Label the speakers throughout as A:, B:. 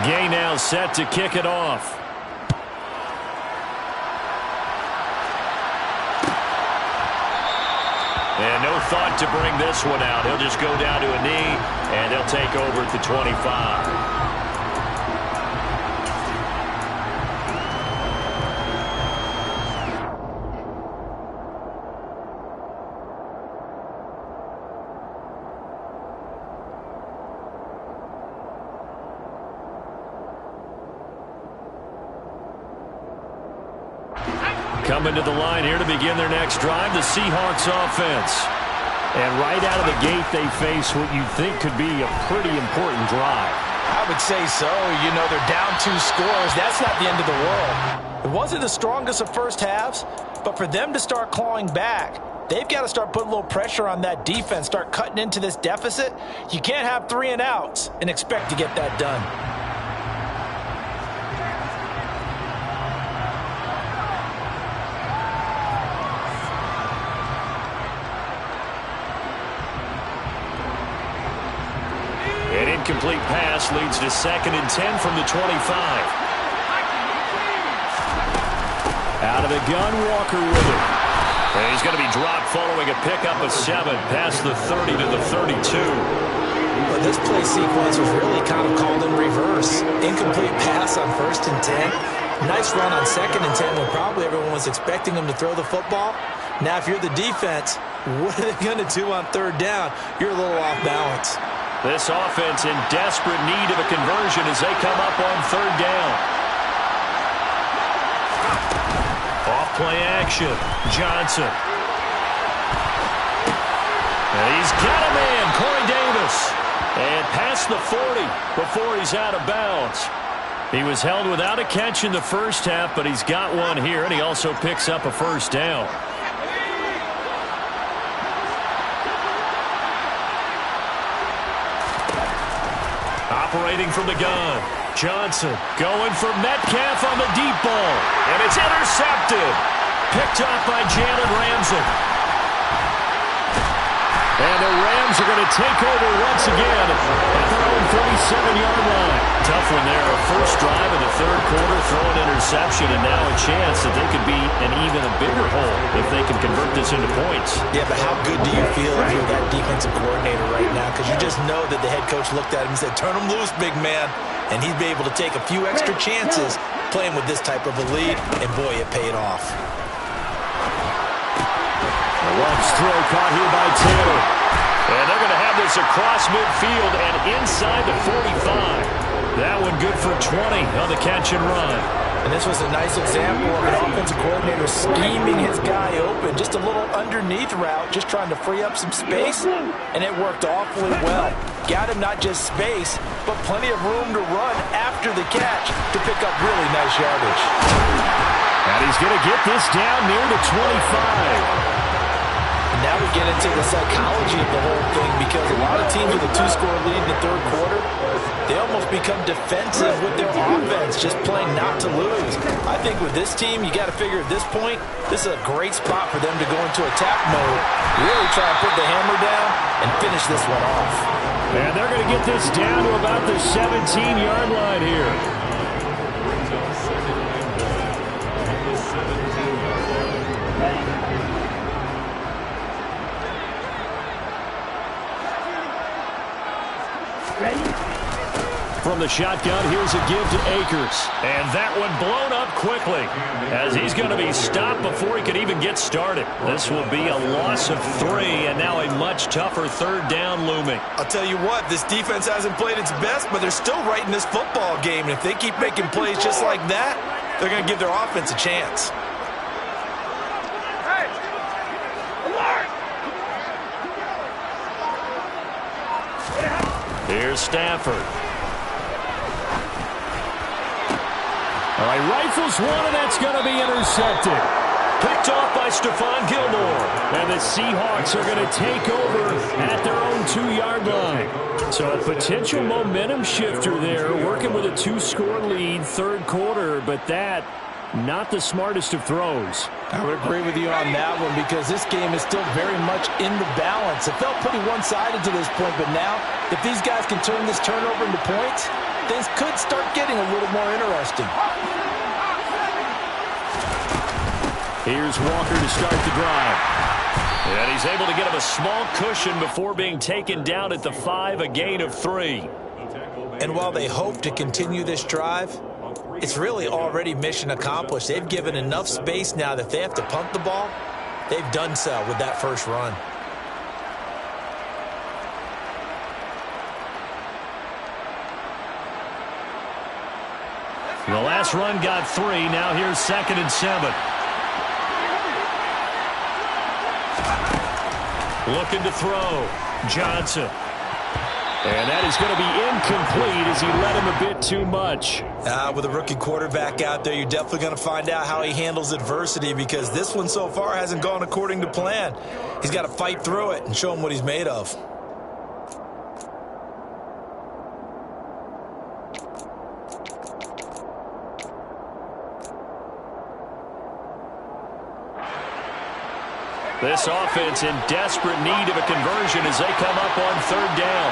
A: Gay now set to kick it off. And no thought to bring this one out. He'll just go down to a knee, and they'll take over at the 25. Coming to the line here to begin their next drive, the Seahawks offense. And right out of the gate, they face what you think could be a pretty important drive.
B: I would say so. You know, they're down 2 scores. That's not the end of the world. It wasn't the strongest of first halves, but for them to start clawing back, they've got to start putting a little pressure on that defense, start cutting into this deficit. You can't have 3 and outs and expect to get that done.
A: An incomplete pass leads to 2nd and 10 from the 25. Out of the gun, Walker with it. And he's going to be dropped following a pickup of 7 past the 30 to the 32.
B: But this play sequence was really kind of called in reverse. Incomplete pass on 1st and 10. Nice run on 2nd and 10 when probably everyone was expecting him to throw the football. Now, if you're the defense, what are they going to do on 3rd down? You're a little off balance.
A: This offense in desperate need of a conversion as they come up on 3rd down. Off-play action. Johnson. And he's got a man, Corey Davis. And past the 40 before he's out of bounds. He was held without a catch in the first half, but he's got one here, and he also picks up a 1st down. Operating from the gun. Johnson going for Metcalf on the deep ball. And it's intercepted. Picked off by Jalen Ramsey. And the Rams are going to take over once again at their own 37-yard line. Tough one there. A first drive in the 3rd quarter, throw an interception, and now a chance that they could be in even a bigger hole if they can convert this into points.
B: Yeah, but how good do you feel if you're that defensive coordinator right now? Because you just know that the head coach looked at him and said, turn him loose, big man. And he'd be able to take a few extra chances playing with this type of a lead, and boy, it paid off.
A: A launch throw caught here by Taylor. And they're going to have this across midfield and inside the 45. That one good for 20 on the catch and run.
B: And this was a nice example of an offensive coordinator scheming his guy open. Just a little underneath route, just trying to free up some space. And it worked awfully well. Got him not just space, but plenty of room to run after the catch to pick up really nice yardage.
A: And he's going to get this down near the 25.
B: Now we get into the psychology of the whole thing, because a lot of teams with a 2-score lead in the 3rd quarter, they almost become defensive with their offense, just playing not to lose. I think with this team, you got to figure at this point, this is a great spot for them to go into attack mode, really try to put the hammer down and finish this one off.
A: And they're going to get this down to about the 17-yard line here. From the shotgun, here's a give to Akers. And that one blown up quickly as he's going to be stopped before he can even get started. This will be a loss of 3, and now a much tougher 3rd down looming.
B: I'll tell you what, this defense hasn't played its best, but they're still right in this football game. And if they keep making plays just like that, they're going to give their offense a chance.
A: Here's Stafford. All right, rifles one, and that's going to be intercepted. Picked off by Stephon Gilmore. And the Seahawks are going to take over at their own 2-yard line. So a potential momentum shifter there, working with a 2-score lead, 3rd quarter. But that Not the smartest of throws.
B: I would agree with you on that one because this game is still very much in the balance. It felt pretty one-sided to this point, but now if these guys can turn this turnover into points, things could start getting a little more interesting.
A: Here's Walker to start the drive. And he's able to get him a small cushion before being taken down at the 5, a gain of 3.
B: And while they hope to continue this drive, it's really already mission accomplished. They've given enough space now that if they have to punt the ball, they've done so with that first run.
A: The last run got 3. Now here's 2nd and 7. Looking to throw. Johnson. And that is going to be incomplete as he led him a bit too much.
B: With a rookie quarterback out there, you're definitely going to find out how he handles adversity because this one so far hasn't gone according to plan. He's got to fight through it and show him what he's made of.
A: This offense in desperate need of a conversion as they come up on 3rd down.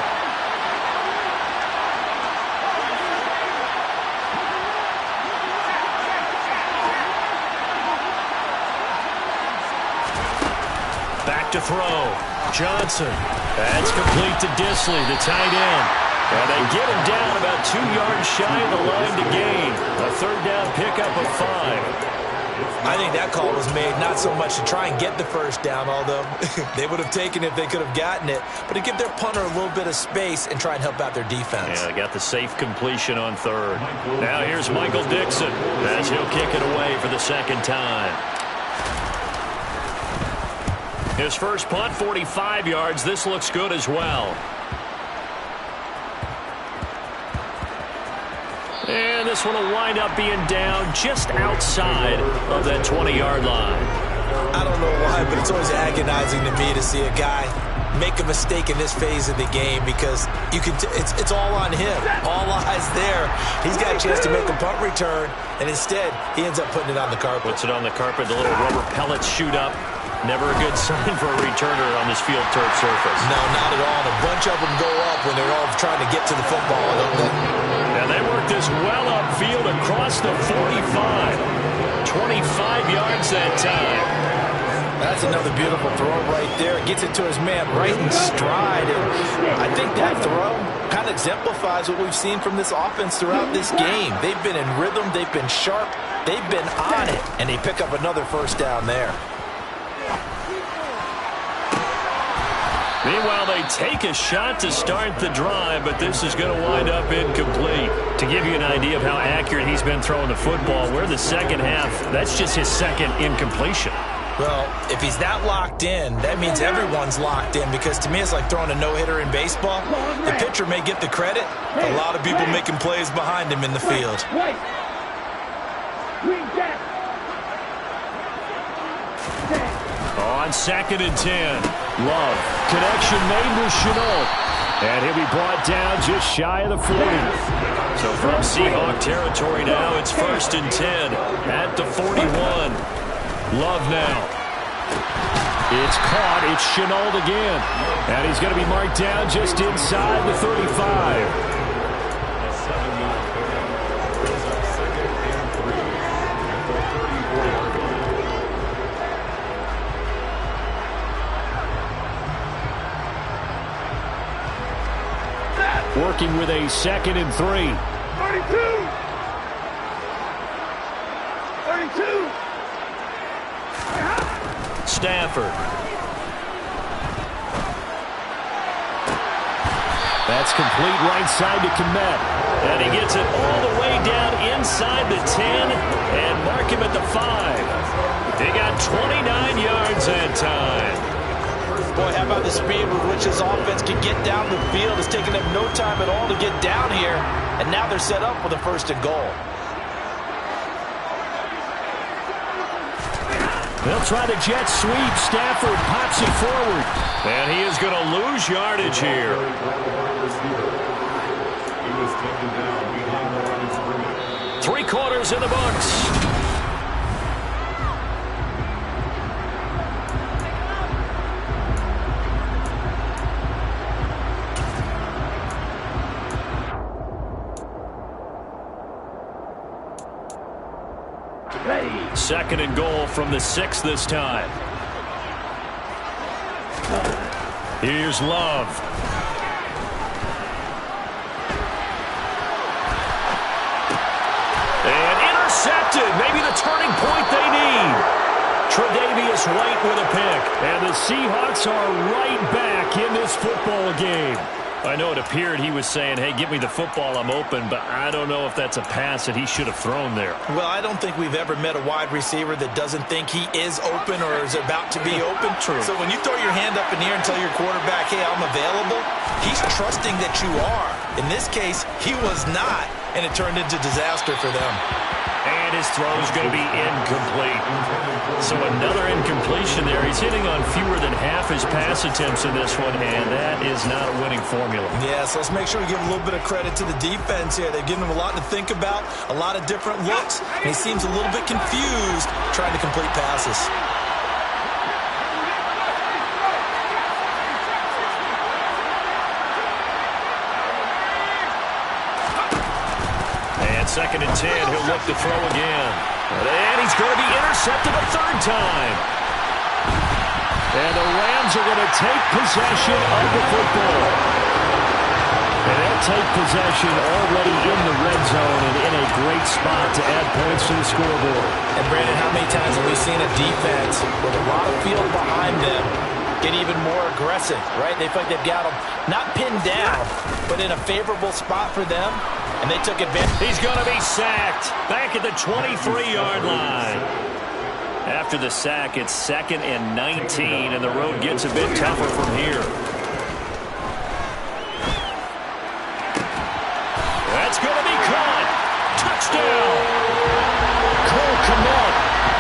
A: Back to throw. Johnson. That's complete to Disley, the tight end. And they get him down about 2 yards shy of the line to gain. A 3rd down pickup of 5.
B: I think that call was made not so much to try and get the first down, although they would have taken it if they could have gotten it, but to give their punter a little bit of space and try and help out their defense.
A: Yeah, they got the safe completion on 3rd. Now here's Michael Dixon as he'll kick it away for the 2nd time. His first punt, 45 yards. This looks good as well. And this one will wind up being down just outside of that 20-yard line.
B: I don't know why, but it's always agonizing to me to see a guy make a mistake in this phase of the game because you can it's all on him. All eyes there. He's got a chance to make a punt return, and instead he ends up putting it on the carpet.
A: Puts it on the carpet. The little rubber pellets shoot up. Never a good sign for a returner on this field turf surface.
B: No, not at all. And a bunch of them go up when they're all trying to get to the football, don't they?
A: And they work this well upfield across the 45. 25 yards that time.
B: That's another beautiful throw right there. Gets it to his man right in stride. And I think that throw kind of exemplifies what we've seen from this offense throughout this game. They've been in rhythm. They've been sharp. They've been on it. And they pick up another first down there.
A: Meanwhile, they take a shot to start the drive, but this is going to wind up incomplete. To give you an idea of how accurate he's been throwing the football, we're the second half. That's just his 2nd incompletion.
B: Well, if he's that locked in, that means everyone's locked in because to me it's like throwing a no-hitter in baseball. The pitcher may get the credit, but a lot of people making plays behind him in the field.
A: On 2nd and 10. Love. Connection made with Chenault. And he'll be brought down just shy of the 40. So from Seahawk territory now, it's 1st and 10 at the 41. Love now. It's caught. It's Chenault again. And he's going to be marked down just inside the 35. Working with a 2nd and 3.
C: 32.
A: Stafford. That's complete right side to Komet. And he gets it all the way down inside the 10 and mark him at the 5. He got 29 yards that time.
B: Boy, how about the speed with which this offense can get down the field? It's taken them no time at all to get down here, and now they're set up with a 1st and goal.
A: They'll try the jet sweep. Stafford pops it forward. And he is going to lose yardage here. 3 quarters in the books. second and goal from the 6 this time. Here's Love. And intercepted. Maybe the turning point they need. Tre'Davious White with a pick. And the Seahawks are right back in this football game. I know it appeared he was saying, hey, give me the football, I'm open, but I don't know if that's a pass that he should have thrown there.
B: Well, I don't think we've ever met a wide receiver that doesn't think he is open or is about to be open.
A: True.
B: So when you throw your hand up in the air and tell your quarterback, hey, I'm available, he's trusting that you are. In this case, he was not, and it turned into disaster for them.
A: And his throw is going to be incomplete. So another incompletion there. He's hitting on fewer than half his pass attempts in this one, and that is not a winning formula.
B: Yeah, so let's make sure we give a little bit of credit to the defense here. They've given him a lot to think about, a lot of different looks, and he seems a little bit confused trying to complete passes.
A: Second and 10, he'll look to throw again. And he's going to be intercepted a third time. And the Rams are going to take possession of the football. And they'll take possession already in the red zone and in a great spot to add points to the scoreboard.
B: And Brandon, how many times have we seen a defense with a lot of field behind them get even more aggressive, right? They feel like they've got them not pinned down, but in a favorable spot for them. And they took advantage.
A: He's going to be sacked back at the 23-yard line. After the sack, it's 2nd and 19, and the road gets a bit tougher from here. That's going to be caught. Touchdown. Cole Kmet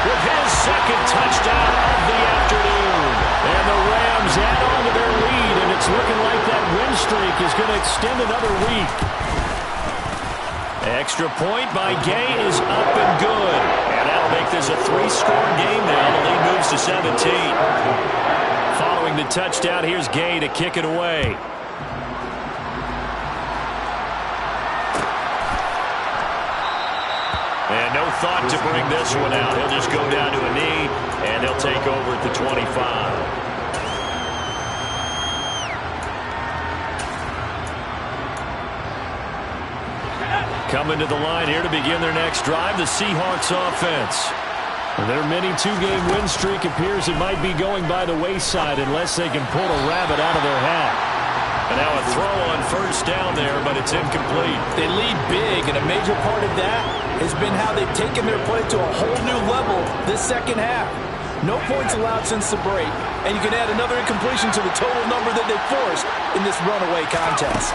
A: with his second touchdown of the afternoon. And the Rams add on to their lead, and it's looking like that win streak is going to extend another week. Extra point by Gay is up and good. And that'll make this a 3-score game now. The lead moves to 17. Following the touchdown, here's Gay to kick it away. And no thought to bring this one out. He'll just go down to a knee, and he'll take over at the 25. Coming to the line here to begin their next drive, the Seahawks offense. Their mini 2-game win streak appears it might be going by the wayside unless they can pull a rabbit out of their hat. And now a throw on first down there, but it's incomplete.
B: They lead big, and a major part of that has been how they've taken their play to a whole new level this second half. No points allowed since the break, and you can add another incompletion to the total number that they forced in this runaway contest.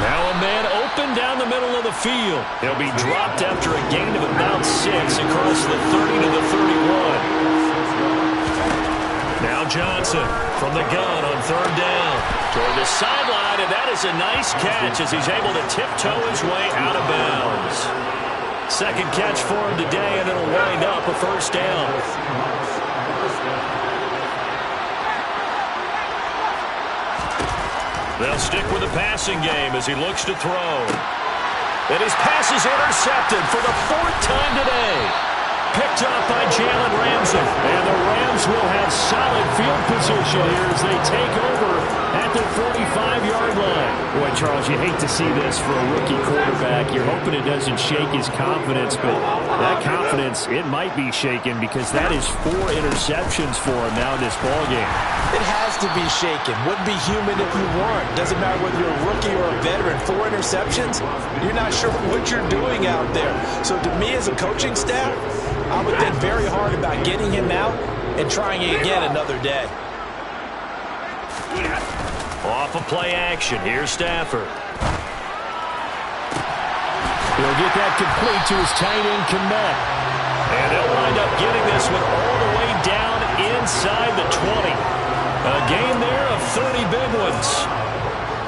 A: Now a man open down the middle of the field. He'll be dropped after a gain of about 6 across the 30 to the 31. Now Johnson from the gun on third down. Toward the sideline, and that is a nice catch as he's able to tiptoe his way out of bounds. Second catch for him today, and it'll wind up a first down. They'll stick with the passing game as he looks to throw. And his pass is intercepted for the 4th time today. Picked up by Jalen Ramsey. And the Rams will have solid field position here as they take over at the 45-yard line. Boy, Charles, you hate to see this for a rookie quarterback. You're hoping it doesn't shake his confidence, but that confidence, it might be shaken because that is 4 interceptions for him now in this ballgame.
B: It has to be shaken. Wouldn't be human if you weren't. Doesn't matter whether you're a rookie or a veteran. 4 interceptions, you're not sure what you're doing out there. So to me as a coaching staff, I would think very hard about getting him out and trying it again another day.
A: Off of play action. Here's Stafford. He'll get that complete to his tight end, Kmet. And they'll wind up getting this one all the way down inside the 20. A game there of 30 big ones.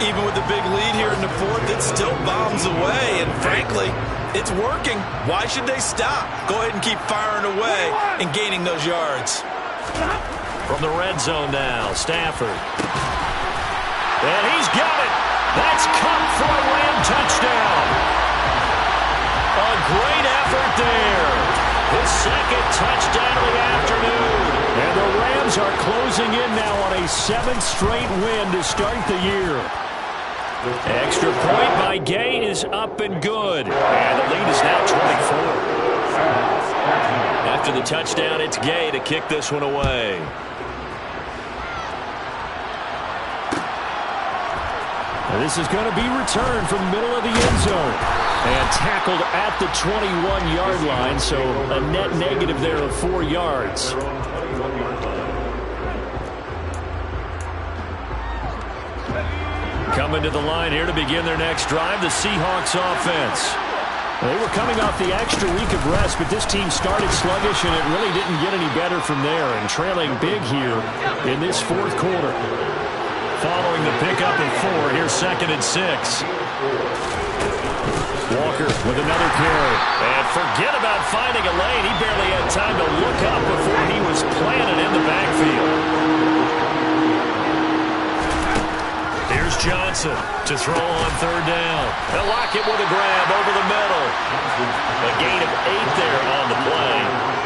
B: Even with the big lead here in the 4th, it still bombs away. And frankly, it's working. Why should they stop? Go ahead and keep firing away and gaining those yards.
A: From the red zone now, Stafford. And he's got it. That's caught for a Ram touchdown. A great effort there. His second touchdown of the afternoon. And the Rams are closing in now on a 7th straight win to start the year. Extra point by Gay is up and good. And the lead is now 24. After the touchdown, it's Gay to kick this one away. And this is going to be returned from the middle of the end zone. And tackled at the 21-yard line, so a net negative there of 4 yards. Coming to the line here to begin their next drive, the Seahawks offense. They were coming off the extra week of rest, but this team started sluggish, and it really didn't get any better from there, and trailing big here in this 4th quarter. Following the pickup of 4, here's 2nd and 6. Walker with another carry. And forget about finding a lane. He barely had time to look up before he was planted in the backfield. Here's Johnson to throw on 3rd down. And Lockett with a grab over the middle. A gain of 8 there on the play.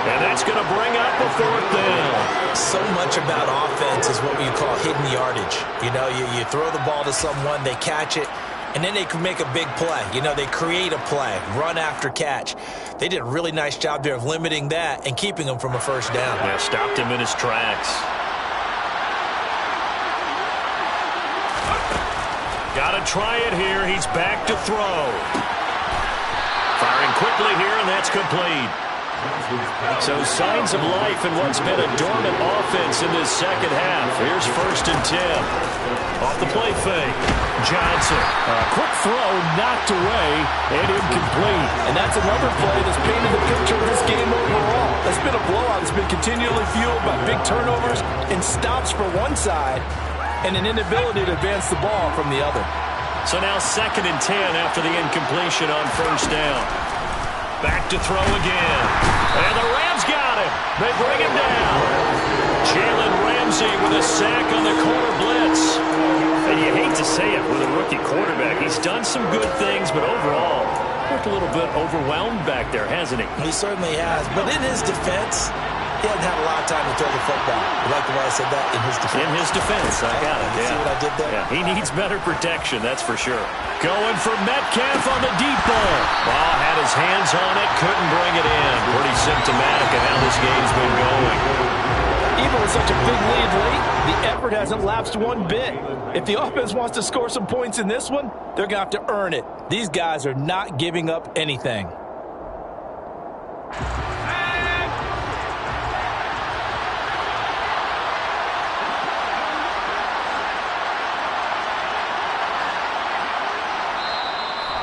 A: And that's going to bring up a 4th down.
B: So much about offense is what you call hidden yardage. You know, you throw the ball to someone, they catch it, and then they can make a big play. You know, they create a play, run after catch. They did a really nice job there of limiting that and keeping him from a 1st down.
A: Yeah, stopped him in his tracks. Got to try it here. He's back to throw. Firing quickly here, and that's complete. So signs of life in what's been a dormant offense in this 2nd half. Here's 1st and 10. Off the play fake. Johnson. A quick throw knocked away and incomplete.
C: And that's another play that's painted the picture of this game overall. It's been a blowout. It's been continually fueled by big turnovers and stops for one side and an inability to advance the ball from the other.
A: So now 2nd and 10 after the incompletion on 1st down. Back to throw again. And the Rams got him. They bring him down. Jalen Ramsey with a sack on the corner blitz. And you hate to say it with a rookie quarterback. He's done some good things, but overall, looked a little bit overwhelmed back there, hasn't he?
B: He certainly has. But in his defense, he hasn't had a lot of time to throw the football. You like the way I said that? In his defense.
A: In his defense. I got it.
B: See what I did there?
A: Yeah, he needs better protection, that's for sure. Going for Metcalf on the deep ball. Ball had his hands on it, couldn't bring it in. Pretty symptomatic of how this game's been going.
C: Even with such a big lead late, the effort hasn't lapsed one bit. If the offense wants to score some points in this one, they're going to have to earn it. These guys are not giving up anything.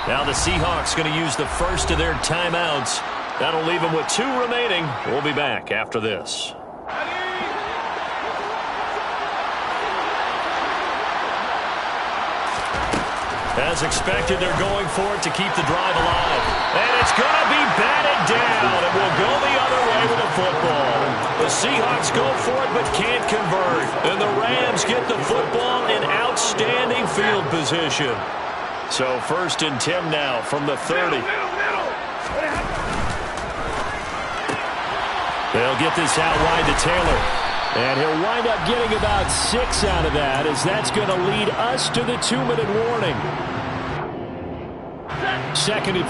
A: Now the Seahawks going to use the first of their timeouts. That'll leave them with 2 remaining. We'll be back after this. As expected, they're going for it to keep the drive alive. And it's going to be batted down. It will go the other way with the football. The Seahawks go for it but can't convert. And the Rams get the football in outstanding field position. So 1st and 10 now from the 30. They'll get this out wide to Taylor. And he'll wind up getting about 6 out of that, as that's going to lead us to the 2-minute warning. 2nd and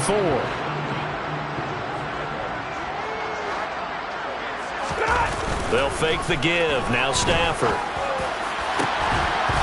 A: 4. They'll fake the give. Now Stafford.